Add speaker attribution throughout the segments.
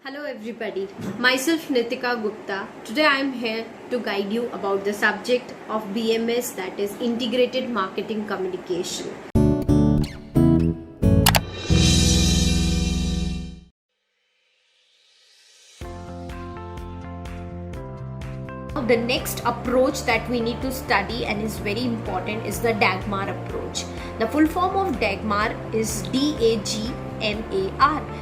Speaker 1: Hello everybody, myself Nitika Gupta. Today I am here to guide you about the subject of BMS, that is Integrated Marketing Communication. The next approach that we need to study and is very important is the Dagmar approach. The full form of Dagmar is DAGMAR.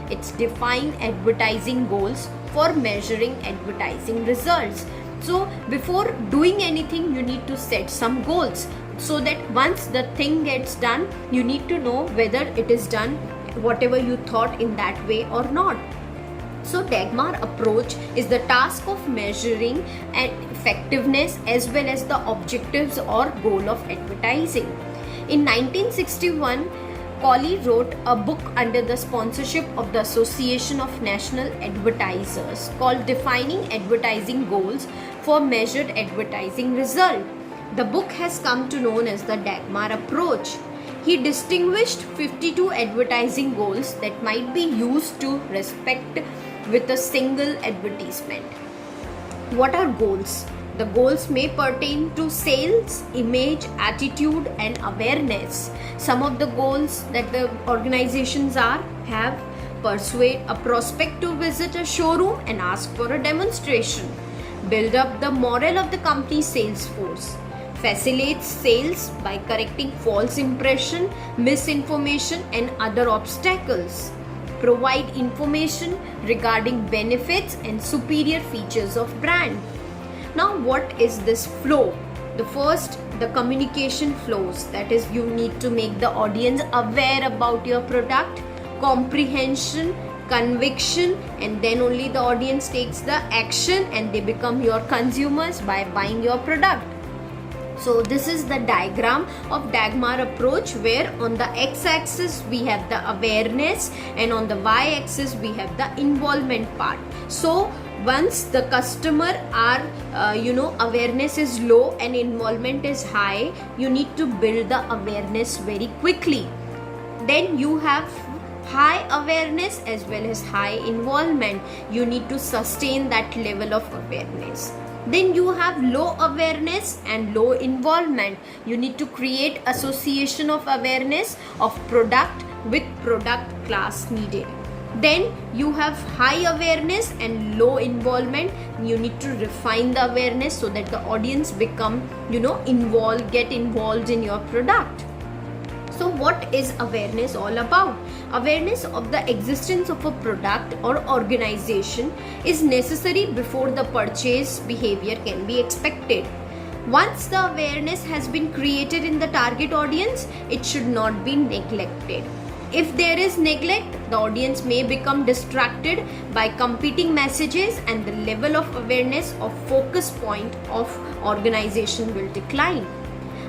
Speaker 1: It's define advertising goals for measuring advertising results. So before doing anything, you need to set some goals so that once the thing gets done, you need to know whether it is done whatever you thought in that way or not. So Dagmar approach is the task of measuring effectiveness as well as the objectives or goal of advertising. In 1961, Colley wrote a book under the sponsorship of the Association of National Advertisers called Defining Advertising Goals for Measured Advertising Result. The book has come to known as the Dagmar approach. He distinguished 52 advertising goals that might be used to respect with a single advertisement. What are goals? The goals may pertain to sales, image, attitude and awareness. Some of the goals that the organizations have: persuade a prospect to visit a showroom and ask for a demonstration, build up the morale of the company's sales force, facilitates sales by correcting false impression, misinformation and other obstacles, provide information regarding benefits and superior features of brand. Now what is this flow? The first, the communication flows, that is you need to make the audience aware about your product, comprehension, conviction, and then only the audience takes the action and they become your consumers by buying your product. So this is the diagram of Dagmar approach, where on the x-axis we have the awareness and on the y-axis we have the involvement part. So once the customer awareness is low and involvement is high, you need to build the awareness very quickly. Then you have high awareness as well as high involvement. You need to sustain that level of awareness. Then you have low awareness and low involvement. You need to create association of awareness of product with product class needed. Then you have high awareness and low involvement. You need to refine the awareness so that the audience become get involved in your product. So what is awareness all about? Awareness of the existence of a product or organization is necessary before the purchase behavior can be expected. Once the awareness has been created in the target audience, it should not be neglected. If there is neglect, the audience may become distracted by competing messages and the level of awareness of focus point of organization will decline.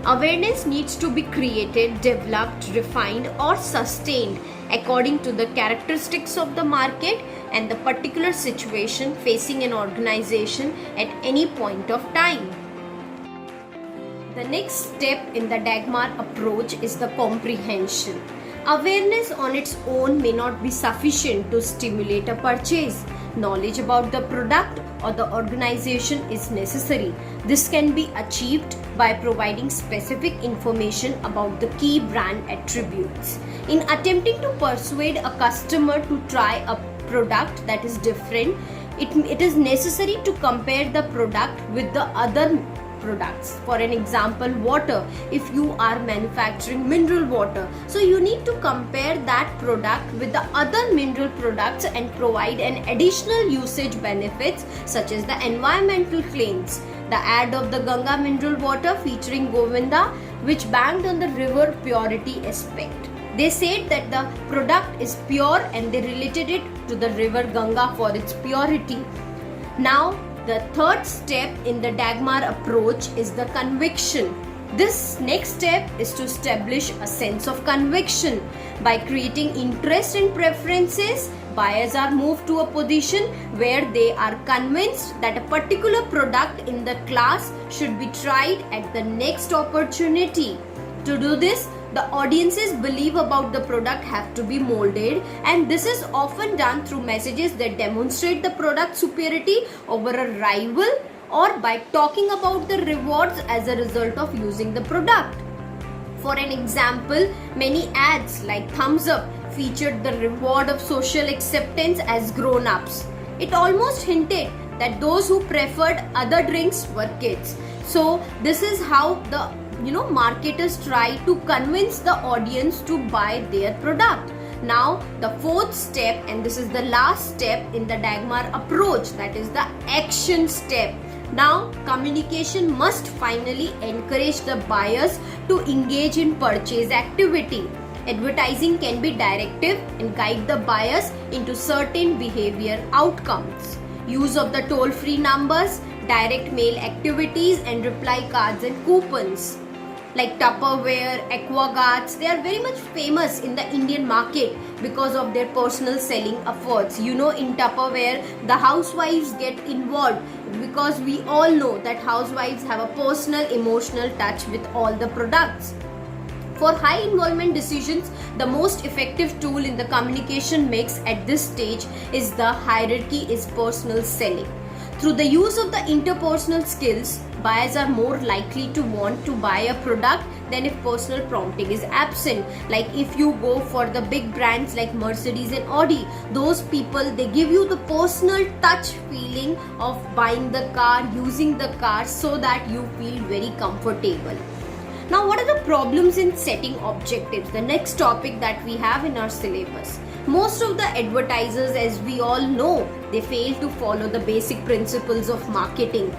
Speaker 1: Awareness needs to be created, developed, refined or sustained according to the characteristics of the market and the particular situation facing an organization at any point of time. The next step in the Dagmar approach is the comprehension. Awareness on its own may not be sufficient to stimulate a purchase. Knowledge about the product or the organization is necessary. This can be achieved by providing specific information about the key brand attributes. In attempting to persuade a customer to try a product that is different, it is necessary to compare the product with the other products. For an example, water. If you are manufacturing mineral water, so you need to compare that product with the other mineral products and provide an additional usage benefits such as the environmental claims. The ad of the Ganga mineral water featuring Govinda, which banked on the river purity aspect. They said that the product is pure and they related it to the river Ganga for its purity. Now the third step in the Dagmar approach is the conviction. This next step is to establish a sense of conviction. By creating interest and preferences, buyers are moved to a position where they are convinced that a particular product in the class should be tried at the next opportunity. To do this, The audience's belief about the product have to be molded, and this is often done through messages that demonstrate the product superiority over a rival, or by talking about the rewards as a result of using the product. For an example, many ads like Thumbs Up featured the reward of social acceptance as grown-ups. It almost hinted that those who preferred other drinks were kids. So this is how the marketers try to convince the audience to buy their product. Now the fourth step, and this is the last step in the Dagmar approach, that is the action step. Now communication must finally encourage the buyers to engage in purchase activity. Advertising can be directive and guide the buyers into certain behavior outcomes. Use of the toll-free numbers, direct mail activities, and reply cards and coupons. Like Tupperware, Aquaguards, they are very much famous in the Indian market because of their personal selling efforts. In Tupperware, the housewives get involved because we all know that housewives have a personal emotional touch with all the products. For high involvement decisions, the most effective tool in the communication mix at this stage is the hierarchy is personal selling. Through the use of the interpersonal skills, buyers are more likely to want to buy a product than if personal prompting is absent. Like if you go for the big brands like Mercedes and Audi, those people, they give you the personal touch feeling of buying the car, using the car, so that you feel very comfortable. Now, what are the problems in setting objectives? The next topic that we have in our syllabus. Most of the advertisers, as we all know, they fail to follow the basic principles of marketing.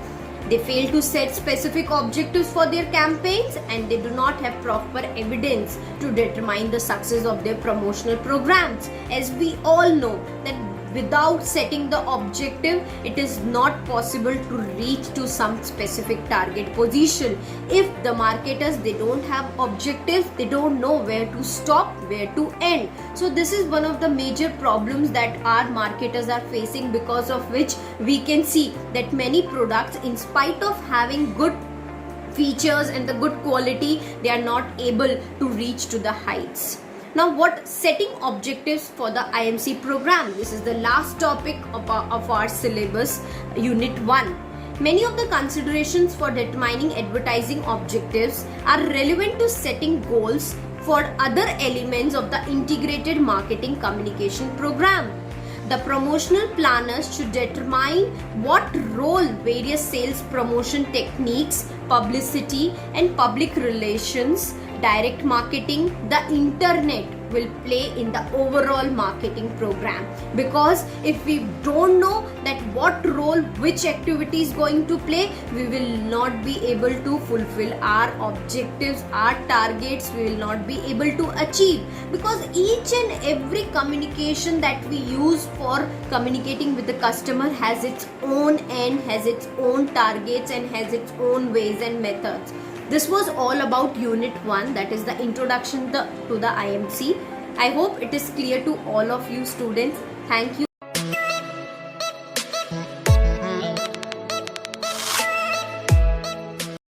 Speaker 1: They fail to set specific objectives for their campaigns, and they do not have proper evidence to determine the success of their promotional programs. As we all know that without setting the objective, it is not possible to reach to some specific target position. If the marketers, they don't have objectives, they don't know where to stop, where to end. So this is one of the major problems that our marketers are facing, because of which we can see that many products, in spite of having good features and the good quality, they are not able to reach to the heights. Now, what setting objectives for the IMC program? This is the last topic of our syllabus, Unit 1. Many of the considerations for determining advertising objectives are relevant to setting goals for other elements of the integrated marketing communication program. The promotional planners should determine what role various sales promotion techniques, publicity and public relations, direct marketing, the internet will play in the overall marketing program. Because if we don't know that what role which activity is going to play, we will not be able to fulfill our objectives, our targets we will not be able to achieve. Because each and every communication that we use for communicating with the customer has its own end, has its own targets and has its own ways and methods. This was all about Unit 1, that is the introduction to the IMC. I hope it is clear to all of you students. Thank you.